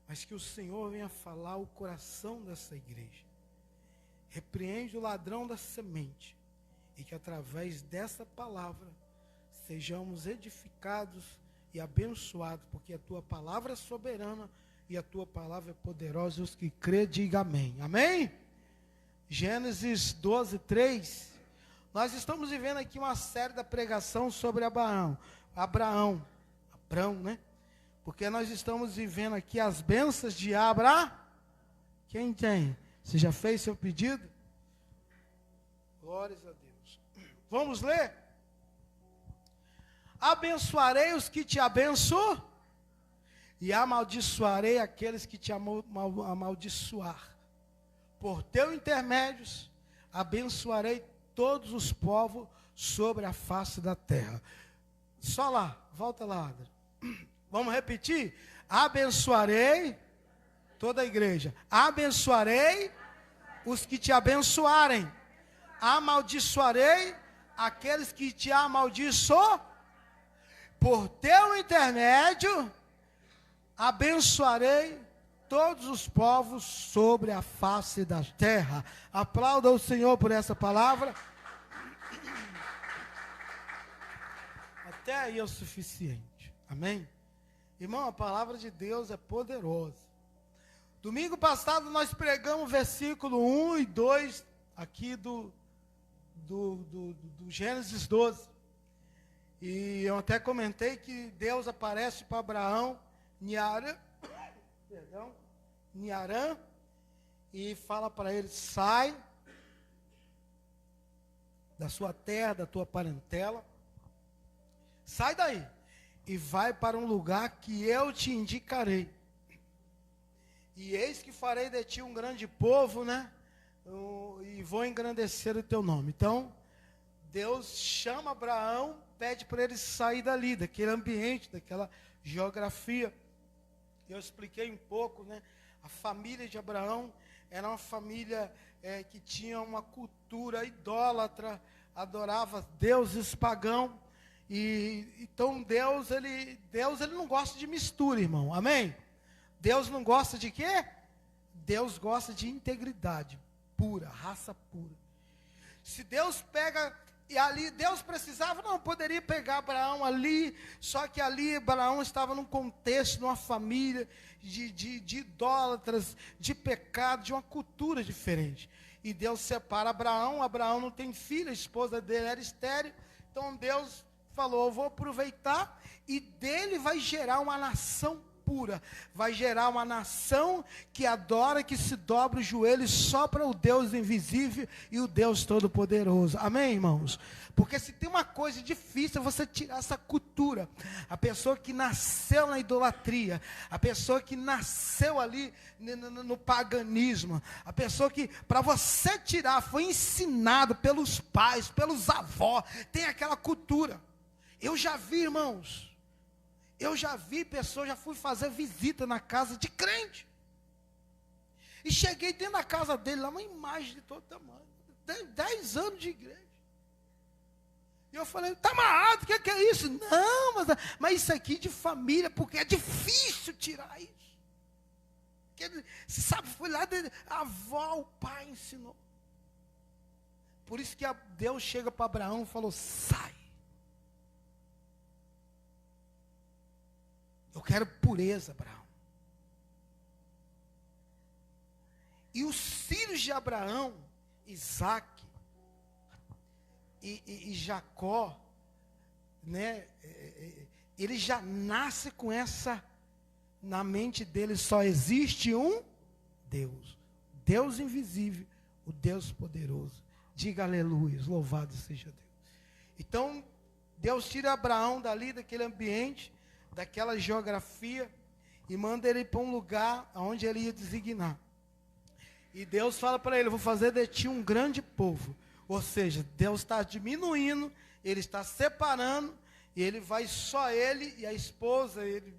mas que o Senhor venha falar o coração dessa igreja. Repreende o ladrão da semente, e que através dessa palavra sejamos edificados e abençoados, porque a tua palavra é soberana e a tua palavra é poderosa. Os que crê, diga amém. Amém? Gênesis 12, 3. Nós estamos vivendo aqui uma série da pregação sobre Abraão, né? Porque nós estamos vivendo aqui as bênçãos de Abraão. Quem tem? Você já fez seu pedido? Glórias a Deus. Vamos ler? Abençoarei os que te abençoam, e amaldiçoarei aqueles que te amaldiçoar. Por teu intermédio, abençoarei todos os povos sobre a face da terra. Só lá, volta lá, Adra. Vamos repetir? Abençoarei toda a igreja. Abençoarei os que te abençoarem. Amaldiçoarei aqueles que te amaldiçoam. Por teu intermédio, abençoarei todos os povos sobre a face da terra. Aplauda o Senhor por essa palavra. Até aí é o suficiente. Amém? Irmão, a palavra de Deus é poderosa. Domingo passado nós pregamos o versículo 1 e 2 aqui do Gênesis 12. E eu até comentei que Deus aparece para Abraão em Arã, e fala para ele: sai da sua terra, da tua parentela, sai daí e vai para um lugar que eu te indicarei. E eis que farei de ti um grande povo, né? E vou engrandecer o teu nome. Então, Deus chama Abraão, pede para ele sair dali, daquele ambiente, daquela geografia. Eu expliquei um pouco, né? A família de Abraão era uma família que tinha uma cultura idólatra, adorava deuses pagãos. E então Deus ele não gosta de mistura, irmão. Amém? Deus não gosta de quê? Deus gosta de integridade pura, raça pura. Se Deus pega, e ali Deus precisava, não poderia pegar Abraão ali, só que ali Abraão estava num contexto, numa família de idólatras, de pecado, de uma cultura diferente. E Deus separa Abraão não tem filho, a esposa dele era estéril. Então Deus falou: eu vou aproveitar, e dele vai gerar uma nação pura, vai gerar uma nação que adora, que se dobra os joelhos só para o Deus invisível e o Deus todo-poderoso. Amém, irmãos? Porque se tem uma coisa difícil é você tirar essa cultura. A pessoa que nasceu na idolatria, a pessoa que nasceu ali no paganismo, a pessoa que, para você tirar, foi ensinado pelos pais, pelos avós, tem aquela cultura. Eu já vi, irmãos, pessoas, já fui fazer visita na casa de crente. E cheguei dentro da casa dele, lá uma imagem de todo tamanho. 10 anos de igreja. E eu falei: está amarrado, o que é isso? Não, mas isso aqui de família, porque é difícil tirar isso. Porque, você sabe, foi lá, a avó, o pai ensinou. Por isso que Deus chega para Abraão e falou: sai. Eu quero pureza, Abraão. E os filhos de Abraão, Isaac e Jacó, né? Ele já nasce com essa, na mente dele só existe um Deus. Deus invisível, o Deus poderoso. Diga aleluia, louvado seja Deus. Então, Deus tira Abraão dali, daquele ambiente, daquela geografia, e manda ele para um lugar onde ele ia designar. E Deus fala para ele: vou fazer de ti um grande povo. Ou seja, Deus está diminuindo, ele está separando, e ele vai só ele e a esposa, ele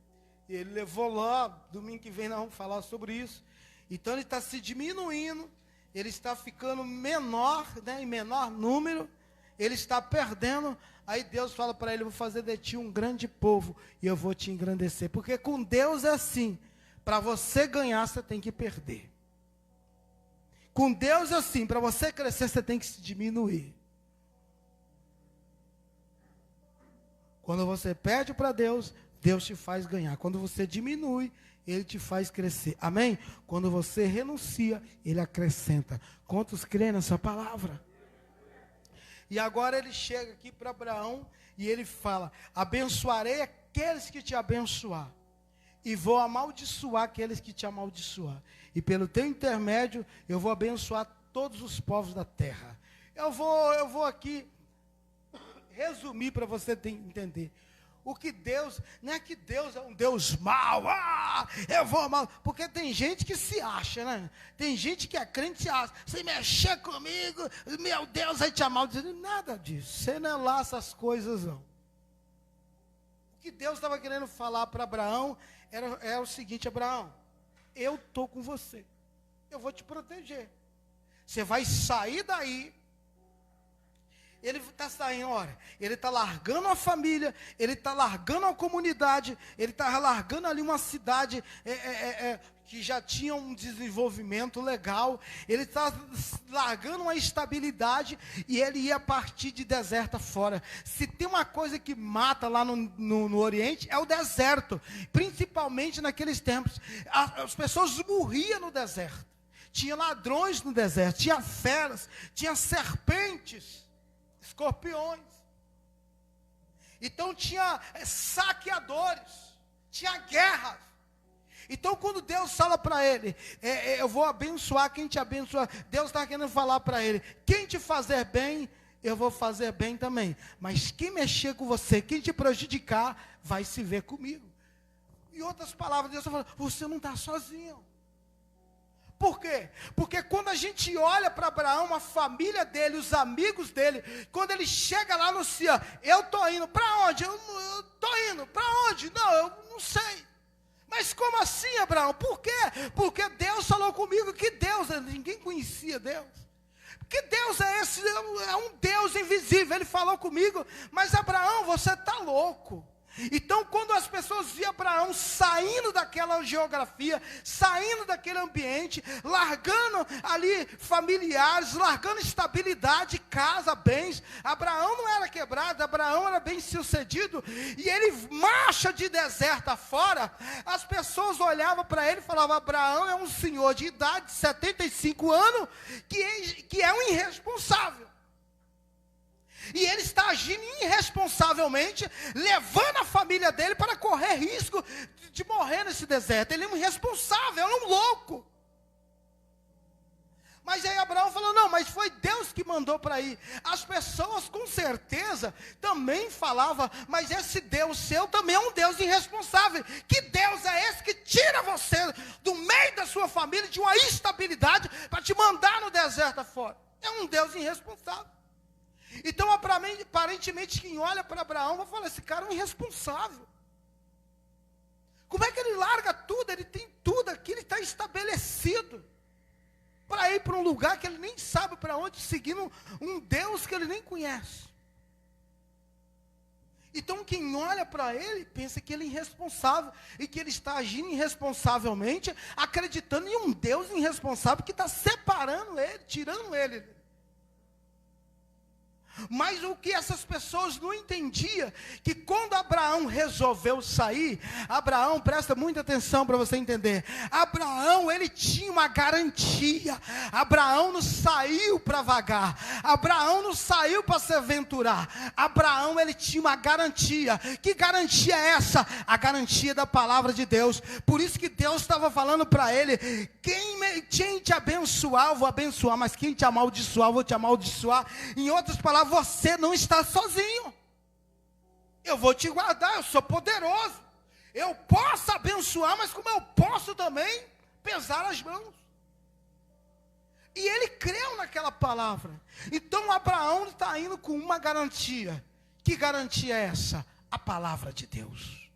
levou lá, domingo que vem nós vamos falar sobre isso. Então ele está se diminuindo, ele está ficando menor, né, em menor número, ele está perdendo. Aí Deus fala para ele: vou fazer de ti um grande povo, e eu vou te engrandecer. Porque com Deus é assim: Para você ganhar, você tem que perder. Com Deus é assim, para você crescer, você tem que se diminuir. Quando você pede para Deus, Deus te faz ganhar. Quando você diminui, Ele te faz crescer. Amém? Quando você renuncia, Ele acrescenta. Quantos creem nessa palavra? E agora ele chega aqui para Abraão e ele fala: abençoarei aqueles que te abençoar, e vou amaldiçoar aqueles que te amaldiçoar. E pelo teu intermédio, eu vou abençoar todos os povos da terra. Eu vou aqui resumir para você entender. O que Deus, não é que Deus é um Deus mau, eu vou mal, porque tem gente que se acha, né? Tem gente que é crente e se acha, se mexer comigo, meu Deus vai te amaldiçoar. Nada disso, você não é lá essas coisas não. O que Deus estava querendo falar para Abraão era o seguinte: Abraão, eu estou com você, eu vou te proteger, você vai sair daí. Ele está saindo, olha, ele está largando a família, ele está largando a comunidade, ele está largando ali uma cidade que já tinha um desenvolvimento legal, ele está largando uma estabilidade e ele ia partir de deserto fora. Se tem uma coisa que mata lá no Oriente, é o deserto, principalmente naqueles tempos. As pessoas morriam no deserto, tinha ladrões no deserto, tinha feras, tinha serpentes, escorpiões. Então tinha saqueadores, tinha guerras. Então quando Deus fala para ele, eu vou abençoar quem te abençoar, Deus está querendo falar para ele: quem te fazer bem, eu vou fazer bem também, mas quem mexer com você, quem te prejudicar, vai se ver comigo. Em outras palavras, Deus está falando: você não está sozinho. Por quê? Porque quando a gente olha para Abraão, a família dele, os amigos dele, quando ele chega lá no Cia, eu estou indo, para onde? Eu estou indo, para onde? Não, eu não sei. Mas como assim, Abraão? Por quê? Porque Deus falou comigo que Deus, ninguém conhecia Deus. Que Deus é esse? É um Deus invisível. Ele falou comigo, mas Abraão, você está louco. Então, quando as pessoas viam Abraão saindo daquela geografia, saindo daquele ambiente, largando ali familiares, largando estabilidade, casa, bens, Abraão não era quebrado, Abraão era bem sucedido, e ele marcha de deserto afora. As pessoas olhavam para ele e falavam: Abraão é um senhor de idade, 75 anos, que é um irresponsável. E ele está agindo irresponsavelmente, levando a família dele para correr risco de morrer nesse deserto. Ele é um irresponsável, é um louco. Mas aí Abraão falou: não, mas foi Deus que mandou para ir. As pessoas com certeza também falavam: mas esse Deus seu também é um Deus irresponsável. Que Deus é esse que tira você do meio da sua família, de uma instabilidade, para te mandar no deserto afora? É um Deus irresponsável. Então, aparentemente, quem olha para Abraão vai falar: esse cara é um irresponsável. Como é que ele larga tudo? Ele tem tudo aqui, ele está estabelecido, para ir para um lugar que ele nem sabe para onde, seguindo um Deus que ele nem conhece. Então, quem olha para ele, pensa que ele é irresponsável, e que ele está agindo irresponsavelmente, acreditando em um Deus irresponsável, que está separando ele, tirando ele. Mas o que essas pessoas não entendiam, que quando Abraão resolveu sair, Abraão, presta muita atenção para você entender, Abraão, ele tinha uma garantia. Abraão não saiu para vagar, Abraão não saiu para se aventurar, Abraão, ele tinha uma garantia. Que garantia é essa? A garantia da palavra de Deus. Por isso que Deus estava falando para ele: quem te abençoar, eu vou abençoar, mas quem te amaldiçoar, eu vou te amaldiçoar. Em outras palavras, você não está sozinho. Eu vou te guardar, eu sou poderoso. Eu posso abençoar, mas como eu posso também pesar as mãos. E ele creu naquela palavra. Então Abraão está indo com uma garantia. Que garantia é essa? A palavra de Deus.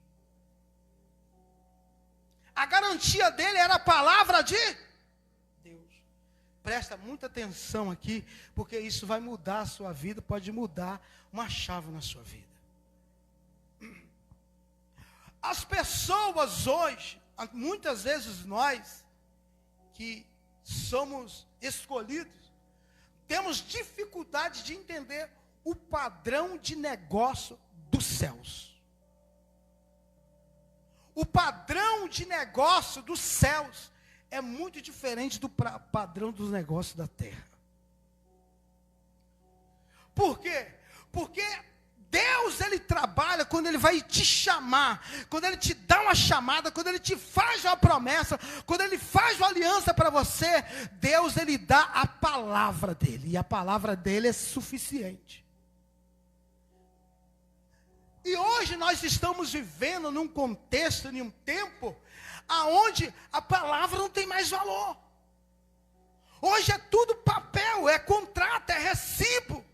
A garantia dele era a palavra de Deus. Presta muita atenção aqui, porque isso vai mudar a sua vida, pode mudar uma chave na sua vida. As pessoas hoje muitas vezes nós, que somos escolhidos, temos dificuldade de entender o padrão de negócio dos céus. O padrão de negócio dos céus é muito diferente do padrão dos negócios da terra. Por quê? Porque Deus, Ele trabalha quando Ele vai te chamar, quando Ele te dá uma chamada, quando Ele te faz uma promessa, quando Ele faz uma aliança para você. Deus, Ele dá a palavra dEle, e a palavra dEle é suficiente. E hoje nós estamos vivendo num contexto, em um tempo, aonde a palavra não tem mais valor. Hoje é tudo papel, é contrato, é recibo,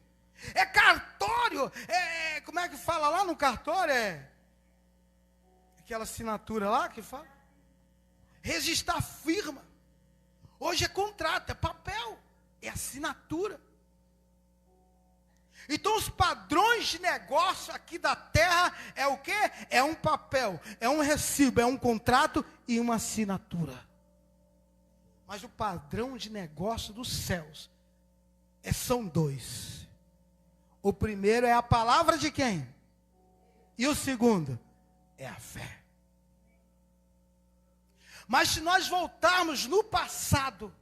é cartório, como é que fala lá no cartório? É aquela assinatura lá que fala? Registrar firma. Hoje é contrato, é papel, é assinatura. Então os padrões de negócio aqui da terra é o quê? É um papel, é um recibo, é um contrato e uma assinatura. Mas o padrão de negócio dos céus são dois. O primeiro é a palavra de quem? E o segundo é a fé. Mas se nós voltarmos no passado,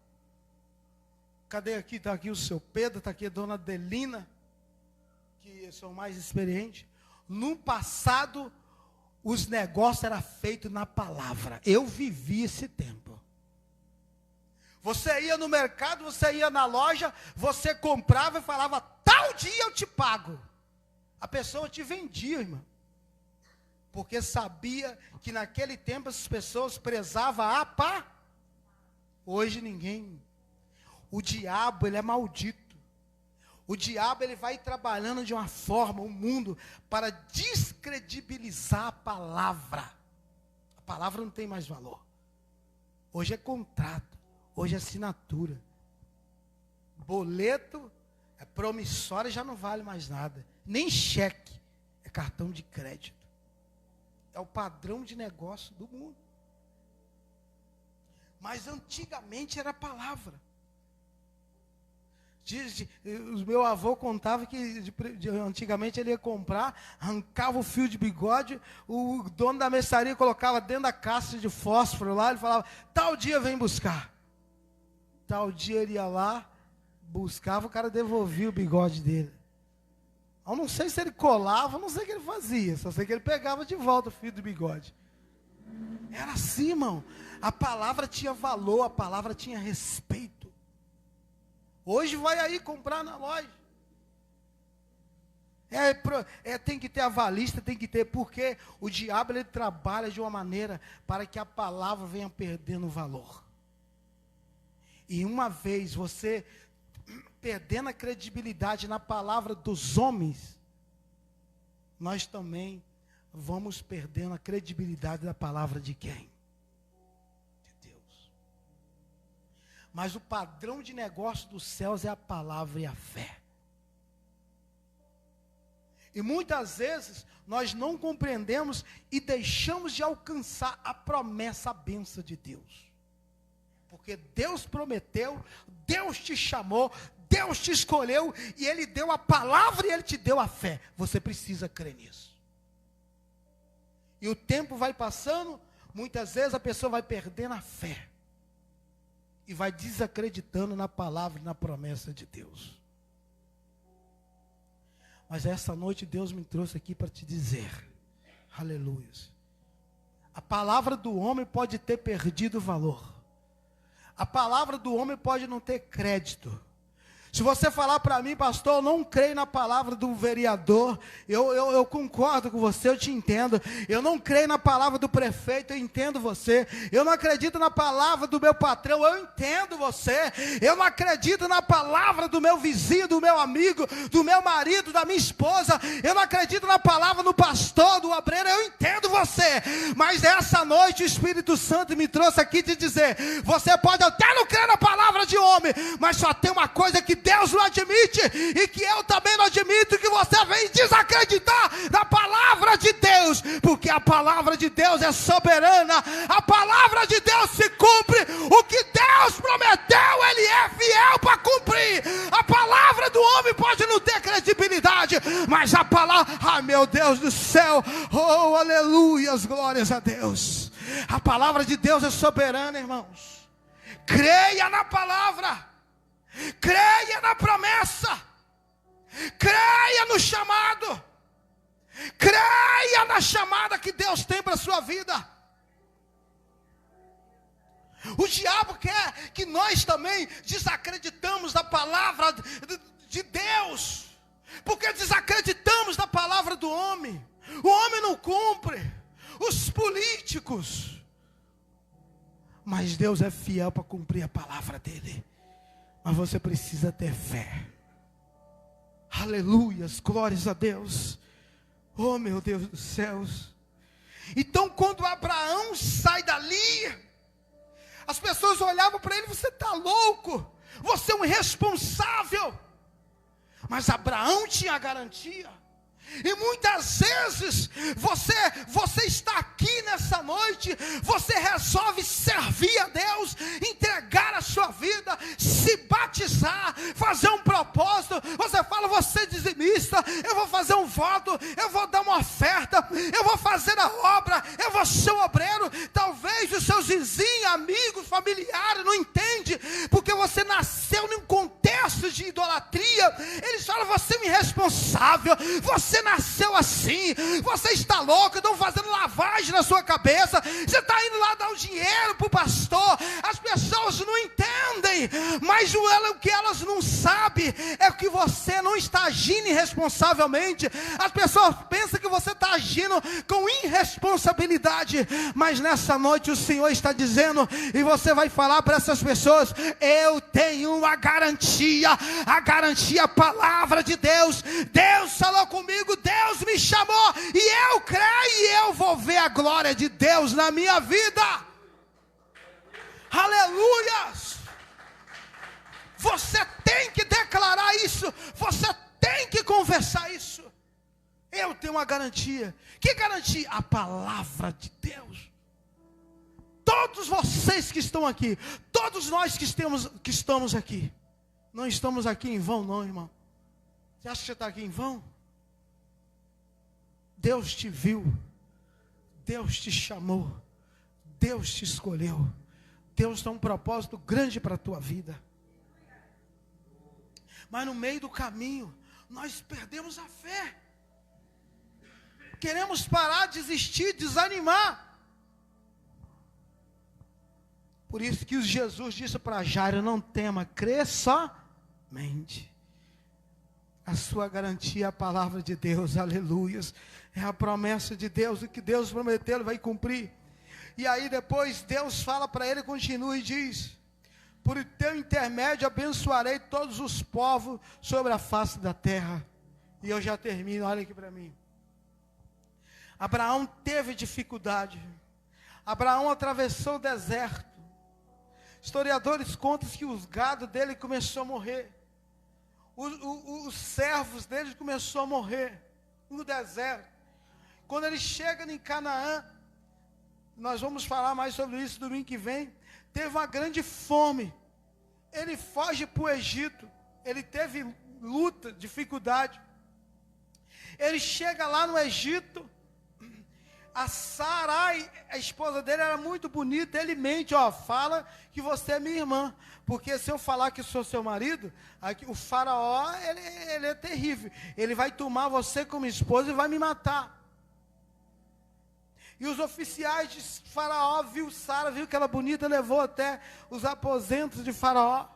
cadê aqui? Está aqui o seu Pedro, está aqui a dona Adelina, que são mais experientes. No passado, os negócios eram feitos na palavra. Eu vivi esse tempo. Você ia no mercado, você ia na loja, você comprava e falava, tal dia eu te pago. A pessoa te vendia, irmão. Porque sabia que naquele tempo as pessoas prezavam a pá. Hoje ninguém. O diabo, ele é maldito. O diabo, ele vai trabalhando de uma forma, o mundo, para descredibilizar a palavra. A palavra não tem mais valor. Hoje é contrato. Hoje é assinatura. Boleto é promissório, já não vale mais nada. Nem cheque. É cartão de crédito. É o padrão de negócio do mundo. Mas antigamente era palavra. O meu avô contava que antigamente ele ia comprar, arrancava o fio de bigode, o dono da mercearia colocava dentro da caixa de fósforo lá, ele falava, tal dia vem buscar. Tal dia ele ia lá, buscava, o cara devolvia o bigode dele. Eu não sei se ele colava, não sei o que ele fazia, só sei que ele pegava de volta o fio do bigode. Era assim, irmão. A palavra tinha valor, a palavra tinha respeito. Hoje vai aí comprar na loja. Tem que ter avalista, tem que ter, porque o diabo ele trabalha de uma maneira para que a palavra venha perdendo valor. E uma vez você perdendo a credibilidade na palavra dos homens, nós também vamos perdendo a credibilidade da palavra de quem? De Deus. Mas o padrão de negócio dos céus é a palavra e a fé. E muitas vezes nós não compreendemos e deixamos de alcançar a promessa, a bênção de Deus. Porque Deus prometeu, Deus te chamou, Deus te escolheu, e Ele deu a palavra e Ele te deu a fé. Você precisa crer nisso. E o tempo vai passando, muitas vezes a pessoa vai perdendo a fé. E vai desacreditando na palavra e na promessa de Deus. Mas essa noite Deus me trouxe aqui para te dizer, aleluia. A palavra do homem pode ter perdido valor. A palavra do homem pode não ter crédito. Se você falar para mim, pastor, eu não creio na palavra do vereador, eu concordo com você, eu te entendo. Eu não creio na palavra do prefeito, eu entendo você. Eu não acredito na palavra do meu patrão, eu entendo você. Eu não acredito na palavra do meu vizinho, do meu amigo, do meu marido, da minha esposa. Eu não acredito na palavra do pastor, do obreiro, eu entendo você. Mas essa noite o Espírito Santo me trouxe aqui te dizer, você pode até não crer na palavra de homem, mas só tem uma coisa que Deus não admite e que eu também não admito que você vem desacreditar da palavra de Deus, porque a palavra de Deus é soberana, a palavra de Deus se cumpre, o que Deus prometeu, Ele é fiel para cumprir. A palavra do homem pode não ter credibilidade, mas a palavra, ai meu Deus do céu, oh aleluias, glórias a Deus. A palavra de Deus é soberana, irmãos. Creia na palavra, creia na promessa, creia no chamado, creia na chamada que Deus tem para a sua vida. O diabo quer que nós também desacreditamos da palavra de Deus, porque desacreditamos da palavra do homem. O homem não cumpre, os políticos, mas Deus é fiel para cumprir a palavra dele. Mas você precisa ter fé. Aleluias, glórias a Deus. Oh meu Deus dos céus. Então quando Abraão sai dali, as pessoas olhavam para ele: você está louco, você é um irresponsável. Mas Abraão tinha a garantia. E muitas vezes você está aqui nessa noite, você resolve servir a Deus, entregar a sua vida, se batizar, fazer um propósito. Você fala: você é dizimista, eu vou fazer um voto, eu vou dar uma oferta, eu vou fazer a obra, eu vou ser um obreiro. Talvez os seus vizinhos, amigos, familiares não entendem, porque você nasceu num contexto de idolatria. Eles falam: você é um irresponsável, você nasceu assim, você está louco, estão fazendo lavagem na sua cabeça, você está indo lá dar o dinheiro para o pastor. As pessoas não entendem, mas o que elas não sabem é que você não está agindo irresponsavelmente. As pessoas pensam que você está agindo com irresponsabilidade, mas nessa noite o Senhor está dizendo, e você vai falar para essas pessoas: eu tenho uma garantia, a garantia, a palavra de Deus. Deus falou comigo, Deus me chamou, e eu creio, e eu vou ver a glória de Deus na minha vida. Aleluias. Você tem que declarar isso, você tem que conversar isso. Eu tenho uma garantia. Que garantia? A palavra de Deus. Todos vocês que estão aqui, todos nós que estamos aqui, não estamos aqui em vão não, irmão. Você acha que você está aqui em vão? Deus te viu, Deus te chamou, Deus te escolheu. Deus tem um propósito grande para a tua vida. Mas no meio do caminho, nós perdemos a fé. Queremos parar, desistir, desanimar. Por isso que Jesus disse para Jairo: não tema, crê somente. A sua garantia é a palavra de Deus, aleluias. É a promessa de Deus, o que Deus prometeu, Ele vai cumprir. E aí depois Deus fala para ele, continua e diz: por teu intermédio abençoarei todos os povos sobre a face da terra. E eu já termino, olha aqui para mim. Abraão teve dificuldade. Abraão atravessou o deserto. Historiadores contam que os gados dele começou a morrer. Os servos dele começaram a morrer no deserto. Quando ele chega em Canaã, nós vamos falar mais sobre isso domingo que vem, teve uma grande fome. Ele foge para o Egito. Ele teve luta, dificuldade. Ele chega lá no Egito. A Sarai, a esposa dele, era muito bonita. Ele mente: fala que você é minha irmã, porque se eu falar que sou seu marido, aqui, o faraó, ele é terrível, ele vai tomar você como esposa e vai me matar. E os oficiais de faraó viu Sara, viu que ela bonita, levou até os aposentos de faraó.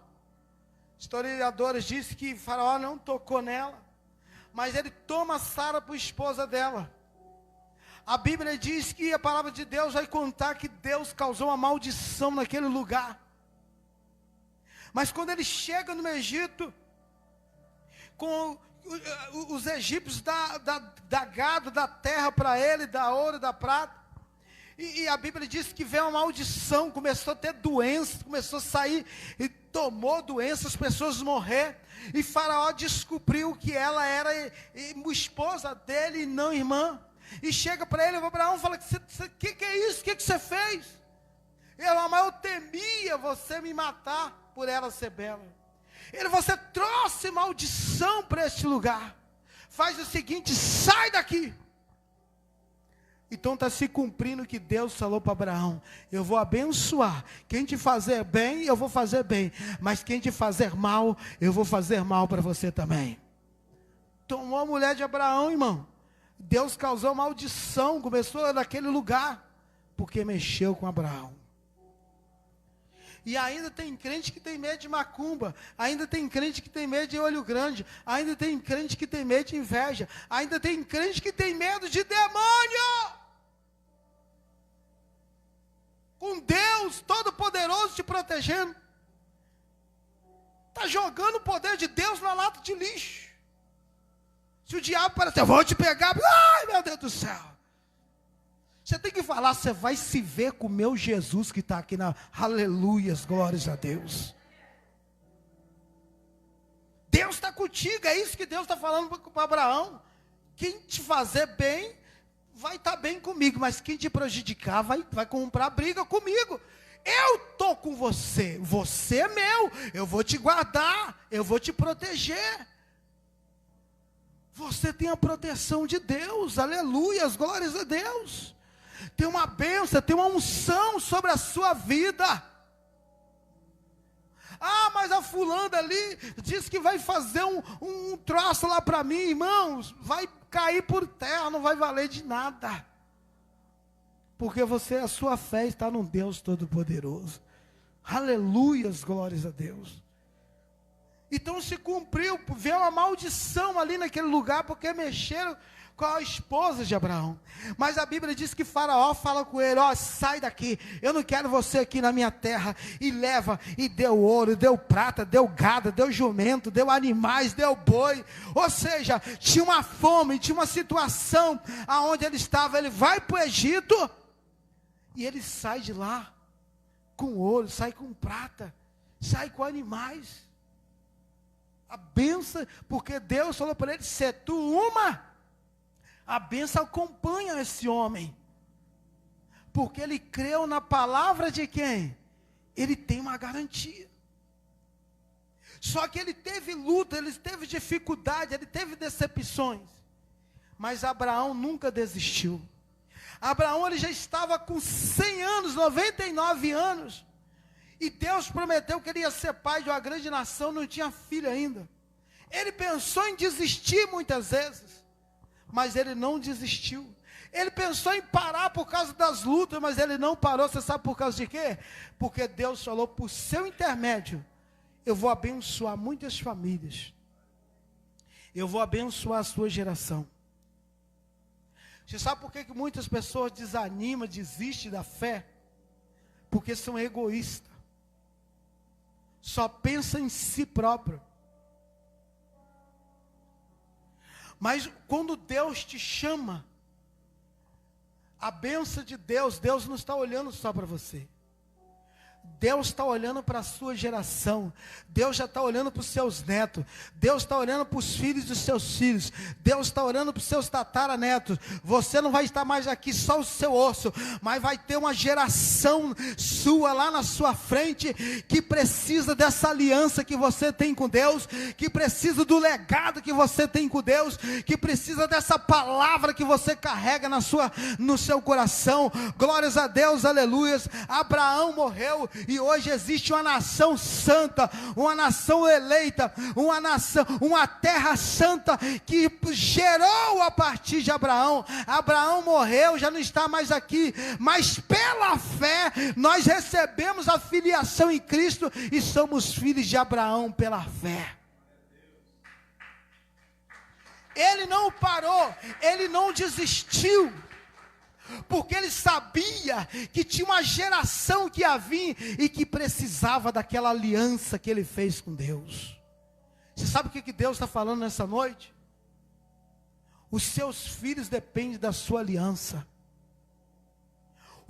Historiadores dizem que faraó não tocou nela, mas ele toma Sara por esposa dela. A Bíblia diz que a palavra de Deus vai contar que Deus causou uma maldição naquele lugar. Mas quando ele chega no Egito, com os egípcios dá gado, dá terra para ele, dá ouro, dá prata. E a Bíblia diz que veio uma maldição, começou a ter doença, começou a sair tomou doença, as pessoas morreram. E Faraó descobriu que ela era esposa dele e não irmã. E chega para ele, Abraão, fala: que é isso? O que você fez? Ele: mas eu temia você me matar por ela ser bela. Ele: você trouxe maldição para este lugar. Faz o seguinte, sai daqui. Então está se cumprindo o que Deus falou para Abraão: eu vou abençoar. Quem te fazer bem, eu vou fazer bem. Mas quem te fazer mal, eu vou fazer mal para você também. Tomou a mulher de Abraão, irmão. Deus causou maldição, começou naquele lugar, porque mexeu com Abraão. E ainda tem crente que tem medo de macumba, ainda tem crente que tem medo de olho grande, ainda tem crente que tem medo de inveja, ainda tem crente que tem medo de demônio. Com Deus Todo-Poderoso te protegendo, está jogando o poder de Deus na lata de lixo. Se o diabo aparecer: eu vou te pegar, ai meu Deus do céu. Você tem que falar: você vai se ver com o meu Jesus que está aqui na... Aleluias, glórias a Deus. Deus está contigo, é isso que Deus está falando para Abraão. Quem te fazer bem, vai estar bem comigo, mas quem te prejudicar, vai comprar briga comigo. Eu estou com você, você é meu, eu vou te guardar, eu vou te proteger. Você tem a proteção de Deus, aleluias, glórias a Deus. Tem uma bênção, tem uma unção sobre a sua vida. Ah, mas a fulana ali diz que vai fazer um troço lá para mim, irmãos. Vai cair por terra, não vai valer de nada. Porque a sua fé está num Deus Todo-Poderoso. Aleluias, glórias a Deus. Então se cumpriu, veio uma maldição ali naquele lugar, porque mexeram com a esposa de Abraão. Mas a Bíblia diz que Faraó fala com ele: ó, sai daqui, eu não quero você aqui na minha terra. E leva, e deu ouro, deu prata, deu gado, deu jumento, deu animais, deu boi. Ou seja, tinha uma fome, tinha uma situação aonde ele estava. Ele vai para o Egito, e ele sai de lá com ouro, sai com prata, sai com animais. A bênção, porque Deus falou para ele: se tu uma, a bênção acompanha esse homem, porque ele creu na palavra de quem? Ele tem uma garantia. Só que ele teve luta, ele teve dificuldade, ele teve decepções, mas Abraão nunca desistiu. Abraão, ele já estava com 100 anos, 99 anos, e Deus prometeu que ele ia ser pai de uma grande nação, não tinha filho ainda. Ele pensou em desistir muitas vezes, mas ele não desistiu. Ele pensou em parar por causa das lutas, mas ele não parou. Você sabe por causa de quê? Porque Deus falou: por seu intermédio, eu vou abençoar muitas famílias. Eu vou abençoar a sua geração. Você sabe por que muitas pessoas desanimam, desistem da fé? Porque são egoístas. Só pensam em si próprio. Mas quando Deus te chama, a bênção de Deus, Deus não está olhando só para você. Deus está olhando para a sua geração. Deus já está olhando para os seus netos. Deus está olhando para os filhos dos seus filhos. Deus está olhando para os seus tataranetos. Você não vai estar mais aqui só o seu osso, mas vai ter uma geração sua lá na sua frente, que precisa dessa aliança que você tem com Deus, que precisa do legado que você tem com Deus, que precisa dessa palavra que você carrega no seu coração. Glórias a Deus, aleluias. Abraão morreu, e hoje existe uma nação santa, uma nação eleita, uma nação, uma terra santa, que gerou a partir de Abraão. Abraão morreu, já não está mais aqui, mas pela fé, nós recebemos a filiação em Cristo, e somos filhos de Abraão pela fé. Ele não parou, ele não desistiu, porque ele sabia que tinha uma geração que ia vir e que precisava daquela aliança que ele fez com Deus. Você sabe o que Deus está falando nessa noite? Os seus filhos dependem da sua aliança.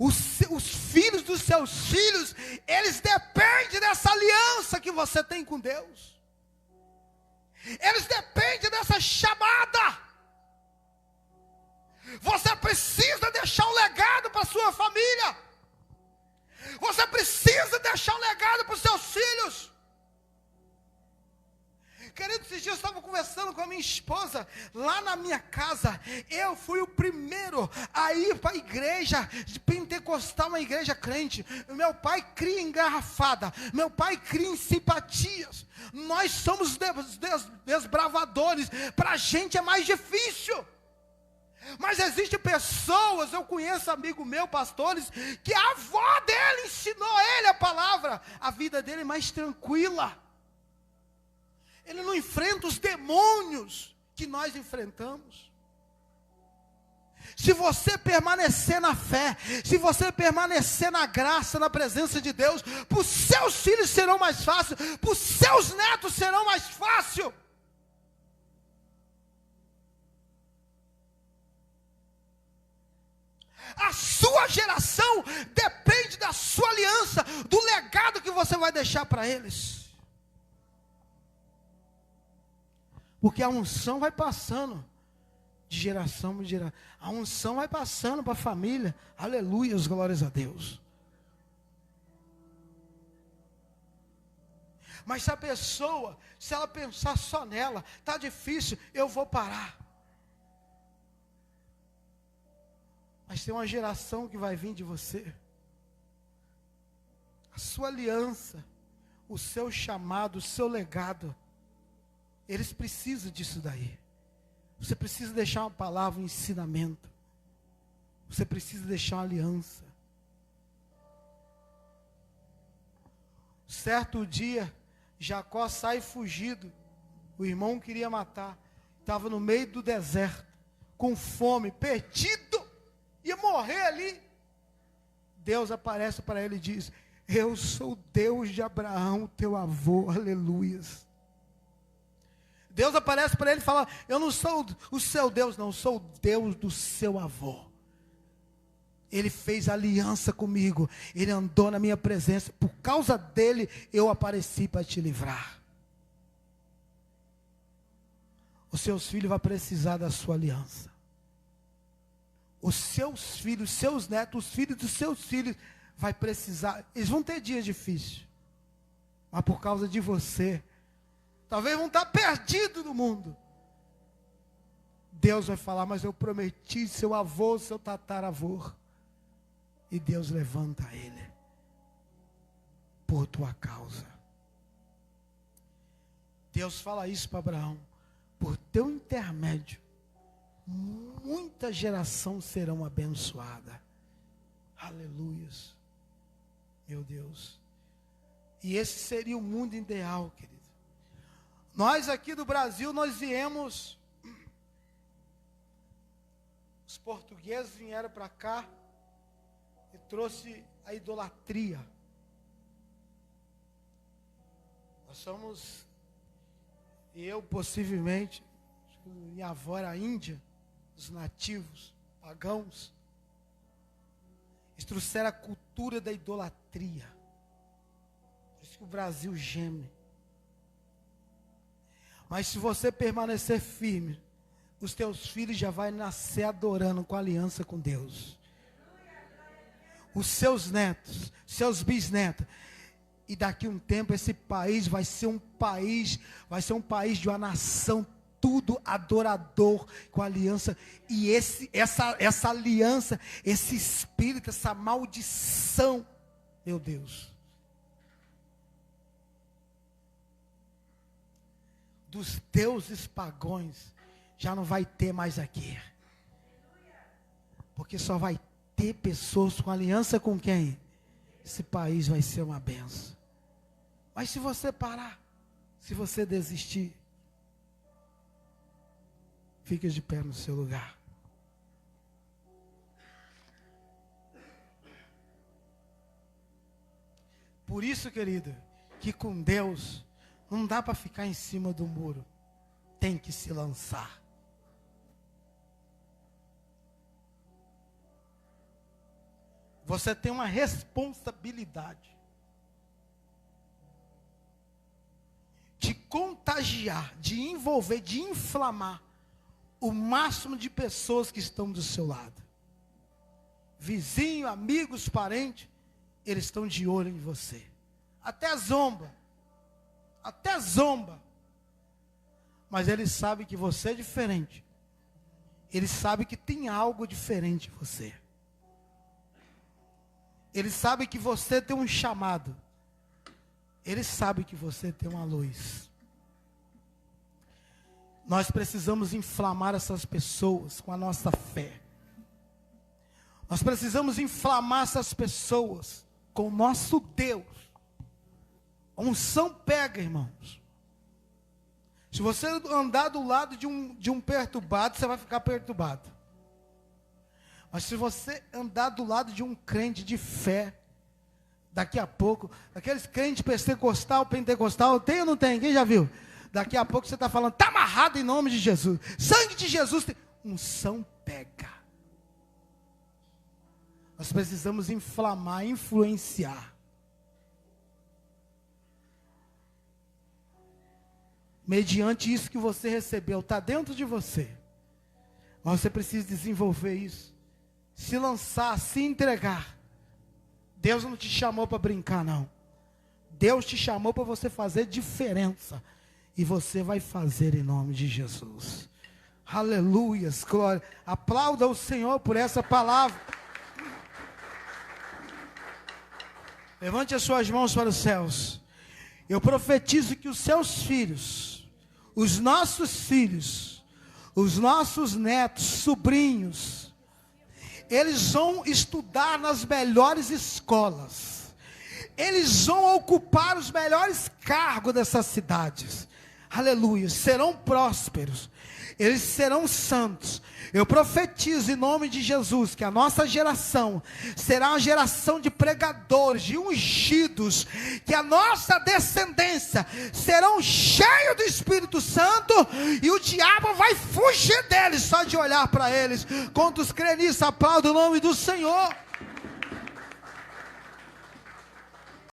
os filhos dos seus filhos, eles dependem dessa aliança que você tem com Deus. Eles dependem dessa chamada. Você precisa deixar um legado para a sua família. Você precisa deixar um legado para os seus filhos. Querido, esses dias eu estava conversando com a minha esposa, lá na minha casa. Eu fui o primeiro a ir para a igreja de pentecostal, uma igreja crente. Meu pai cria em engarrafada, meu pai cria em simpatias. Nós somos desbravadores, para a gente é mais difícil. Mas existem pessoas, eu conheço amigo meu, pastores, que a avó dele ensinou ele a palavra. A vida dele é mais tranquila. Ele não enfrenta os demônios que nós enfrentamos. Se você permanecer na fé, se você permanecer na graça, na presença de Deus, para os seus filhos serão mais fácil, para os seus netos serão mais fácil. A sua geração depende da sua aliança, do legado que você vai deixar para eles. Porque a unção vai passando de geração em geração. A unção vai passando para a família. Aleluia, glórias a Deus. Mas se a pessoa, se ela pensar só nela, está difícil, eu vou parar. Mas tem uma geração que vai vir de você. A sua aliança, o seu chamado, o seu legado. Eles precisam disso daí. Você precisa deixar uma palavra, um ensinamento. Você precisa deixar uma aliança. Certo dia, Jacó sai fugido. O irmão queria matar. Estava no meio do deserto, com fome, perdido. Ia morrer ali. Deus aparece para ele e diz: eu sou o Deus de Abraão, teu avô. Aleluias. Deus aparece para ele e fala: eu não sou o seu Deus, não, sou o Deus do seu avô. Ele fez aliança comigo, ele andou na minha presença, por causa dele eu apareci para te livrar. Os seus filhos vão precisar da sua aliança. Os seus filhos, seus netos, os filhos dos seus filhos vai precisar. Eles vão ter dias difíceis, mas por causa de você, talvez vão estar perdidos no mundo. Deus vai falar: mas eu prometi seu avô, seu tataravô. E Deus levanta ele por tua causa. Deus fala isso para Abraão: por teu intermédio, muita geração serão abençoadas. Aleluias. Meu Deus. E esse seria o mundo ideal, querido. Nós aqui do Brasil, nós viemos, os portugueses vieram para cá e trouxe a idolatria. Nós somos, eu possivelmente, minha avó era índia, os nativos, pagãos. Eles trouxeram a cultura da idolatria. Por isso que o Brasil geme. Mas se você permanecer firme, os teus filhos já vão nascer adorando, com aliança com Deus. Os seus netos, seus bisnetos. E daqui a um tempo esse país vai ser um país de uma nação tudo adorador, com aliança. E essa aliança, esse espírito, essa maldição, meu Deus, dos deuses pagãos, já não vai ter mais aqui. Porque só vai ter pessoas com aliança com quem? Esse país vai ser uma benção. Mas se você parar, se você desistir, fique de pé no seu lugar. Por isso, querido, que com Deus não dá para ficar em cima do muro. Tem que se lançar. você tem uma responsabilidade de contagiar, de envolver, de inflamar o máximo de pessoas que estão do seu lado. Vizinho, amigos, parentes, eles estão de olho em você. Até zomba. Mas eles sabem que você é diferente. Eles sabem que tem algo diferente em você. Eles sabem que você tem um chamado. Eles sabem que você tem uma luz. Nós precisamos inflamar essas pessoas com a nossa fé. Nós precisamos inflamar essas pessoas com o nosso Deus. A unção pega, irmãos. Se você andar do lado de um perturbado, você vai ficar perturbado. Mas se você andar do lado de um crente de fé, daqui a pouco, aqueles crentes pentecostal, tem ou não tem? Quem já viu? Daqui a pouco você está falando, está amarrado em nome de Jesus. Sangue de Jesus. Unção pega. Nós precisamos inflamar, influenciar. Mediante isso que você recebeu, está dentro de você. Mas você precisa desenvolver isso. Se lançar, se entregar. Deus não te chamou para brincar, não. Deus te chamou para você fazer diferença. E você vai fazer em nome de Jesus. Aleluias, glória. Aplauda o Senhor por essa palavra. Levante as suas mãos para os céus. Eu profetizo que os seus filhos, os nossos netos, sobrinhos, eles vão estudar nas melhores escolas. Eles vão ocupar os melhores cargos dessas cidades. Aleluia, serão prósperos. Eles serão santos. Eu profetizo em nome de Jesus que a nossa geração será uma geração de pregadores, de ungidos, que a nossa descendência serão cheios do Espírito Santo e o diabo vai fugir deles só de olhar para eles. Quantos crê nisso, aplaudam o nome do Senhor.